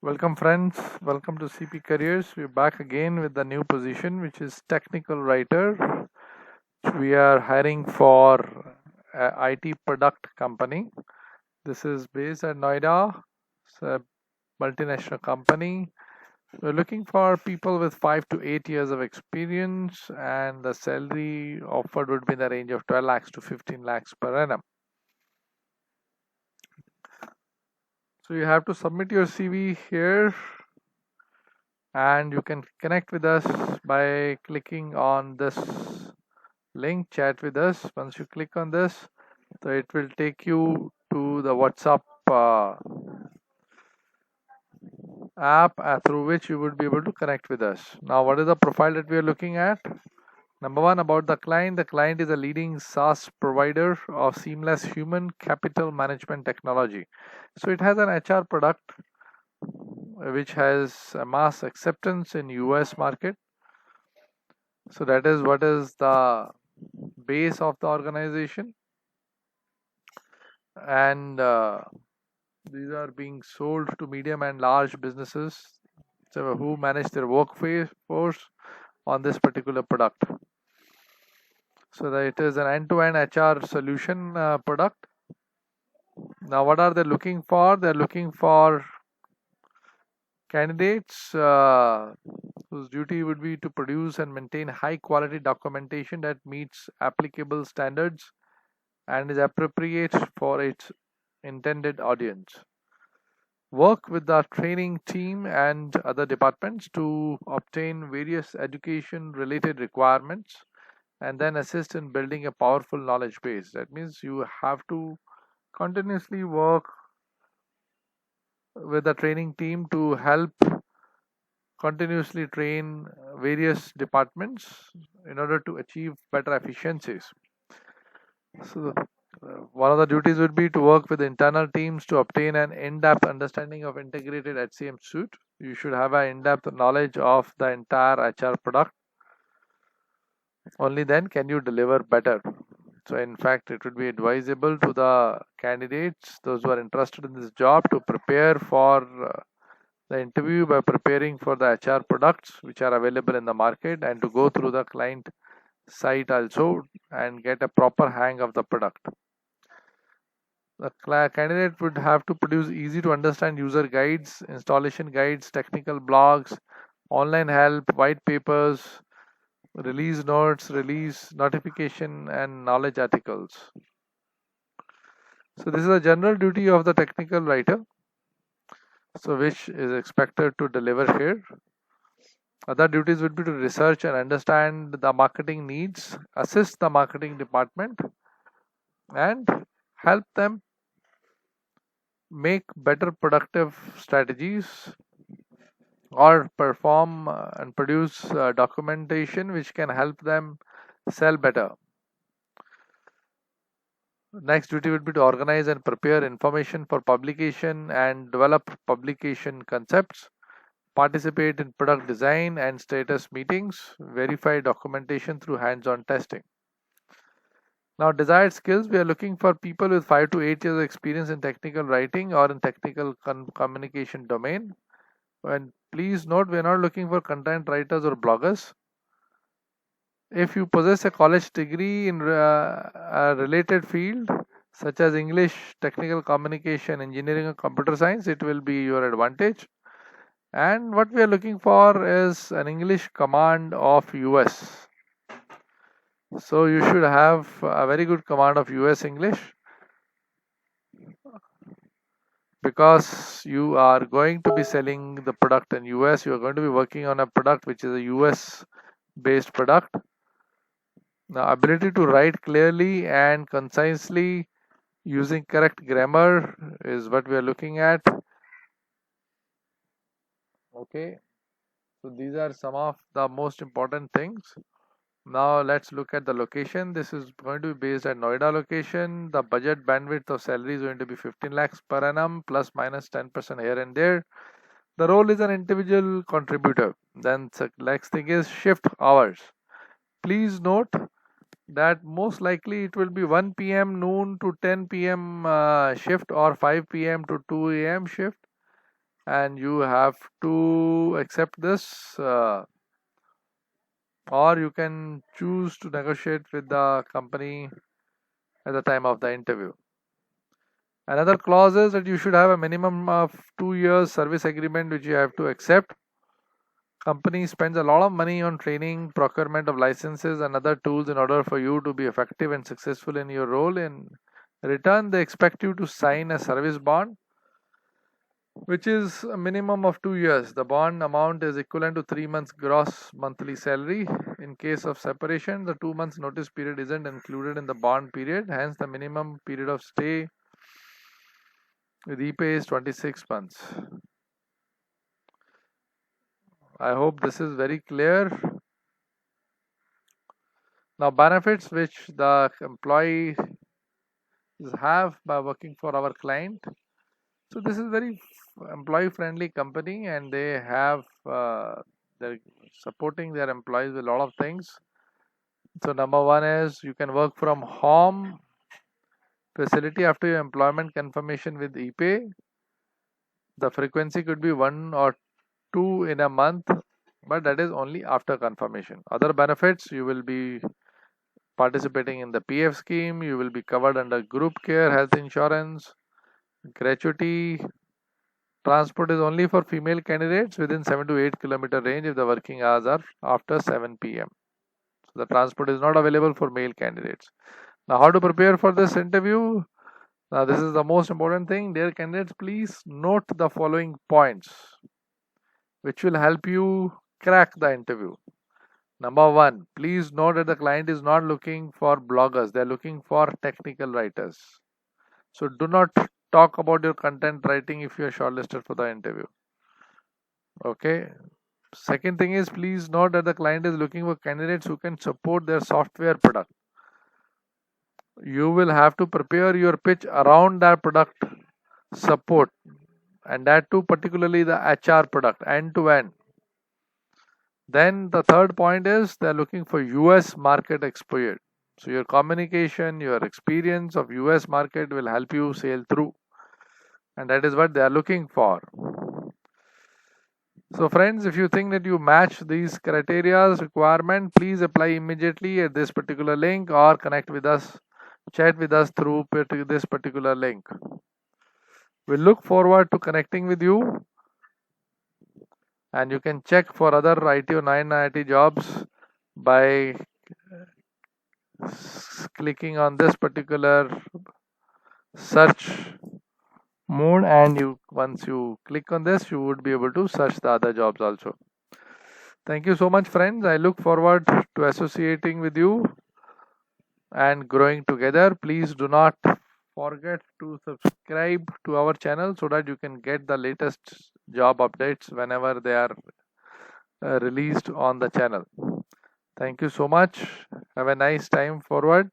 Welcome, friends. Welcome to CP Careers. We're back again with the new position, which is technical writer. We are hiring for a IT product company. This is based at Noida. It's a multinational company. We're looking for people with 5 to 8 years of experience, and the salary offered would be in the range of 12 lakhs to 15 lakhs per annum. So you have to submit your CV here, and you can connect with us by clicking on this link, chat with us. Once you click on this, so it will take you to the WhatsApp app through which you would be able to connect with us. Now, what is the profile that we are looking at? Number one, about the client. The client is a leading SaaS provider of seamless human capital management technology. So it has an HR product which has a mass acceptance in US market. So that is what is the base of the organization, and these are being sold to medium and large businesses who manage their workforce on this particular product. So that it is an end-to-end HR solution product. Now, what are they looking for? They're looking for candidates whose duty would be to produce and maintain high quality documentation that meets applicable standards and is appropriate for its intended audience. Work with the training team and other departments to obtain various education related requirements and then assist in building a powerful knowledge base. That means you have to continuously work with the training team to help continuously train various departments in order to achieve better efficiencies. So, one of the duties would be to work with internal teams to obtain an in-depth understanding of integrated HCM suite. You should have an in-depth knowledge of the entire HR product. Only then can you deliver better. So in fact, it would be advisable to the candidates, those who are interested in this job, to prepare for the interview by preparing for the HR products which are available in the market, and to go through the client site also and get a proper hang of the product. The candidate would have to produce easy to understand user guides, installation guides, technical blogs, online help, white papers, release notes, release notification, and knowledge articles. So this is a general duty of the technical writer, so which is expected to deliver here. Other duties would be to research and understand the marketing needs, assist the marketing department, and help them make better productive strategies or perform and produce documentation which can help them sell better. Next duty would be to organize and prepare information for publication and develop publication concepts, participate in product design and status meetings, verify documentation through hands-on testing. Now, desired skills, we are looking for people with 5 to 8 years of experience in technical writing or in technical communication domain. And please note, we are not looking for content writers or bloggers. If you possess a college degree in a related field, such as English, technical communication, engineering, or computer science, it will be your advantage. And what we are looking for is an English command of US. So you should have a very good command of US English, because you are going to be selling the product in US. You are going to be working on a product which is a US based product. The ability to write clearly and concisely using correct grammar is what we are looking at. Okay, so these are some of the most important things. Now let's look at the location. This is going to be based at Noida location. The budget bandwidth of salary is going to be 15 lakhs per annum plus minus 10% here and there. The role is an individual contributor. Then the next thing is shift hours. Please note that most likely it will be 1 p.m. noon to 10 p.m. Shift, or 5 p.m. to 2 a.m. shift. and you have to accept this, or you can choose to negotiate with the company at the time of the interview. Another clause is that you should have a minimum of 2 years service agreement which you have to accept. Company spends a lot of money on training, procurement of licenses and other tools in order for you to be effective and successful in your role. In return, they expect you to sign a service bond which is a minimum of 2 years. The bond amount is equivalent to 3 months gross monthly salary. In case of separation, the 2 months notice period isn't included in the bond period. Hence, the minimum period of stay with ePay is 26 months. I hope this is very clear. Now, benefits which the employees have by working for our client. So this is very employee friendly company, and they have they're supporting their employees with a lot of things. So number one is you can work from home facility after your employment confirmation with ePay. The frequency could be 1 or 2 in a month, but that is only after confirmation. Other benefits, you will be participating in the PF scheme, you will be covered under group care, health insurance, gratuity. Transport is only for female candidates within 7 to 8 kilometer range if the working hours are after 7 p.m. So the transport is not available for male candidates. Now, how to prepare for this interview? Now, this is the most important thing. Dear candidates, please note the following points which will help you crack the interview. Number one, please note that the client is not looking for bloggers, they are looking for technical writers. So, do not talk about your content writing if you are shortlisted for the interview. Okay. Second thing is, please note that the client is looking for candidates who can support their software product. You will have to prepare your pitch around that product support, and that too particularly the HR product end to end. Then the third point is they're looking for US market exposure. So your communication, your experience of US market will help you sail through, and that is what they are looking for. So friends, if you think that you match these criteria requirement, please apply immediately at this particular link or connect with us, chat with us through this particular link. We look forward to connecting with you, and you can check for other IT or non-IT jobs by clicking on this particular search mode, and once you click on this, you would be able to search the other jobs also. Thank you so much, friends. I look forward to associating with you and growing together. Please do not forget to subscribe to our channel so that you can get the latest job updates whenever they are released on the channel. Thank you so much. Have a nice time forward.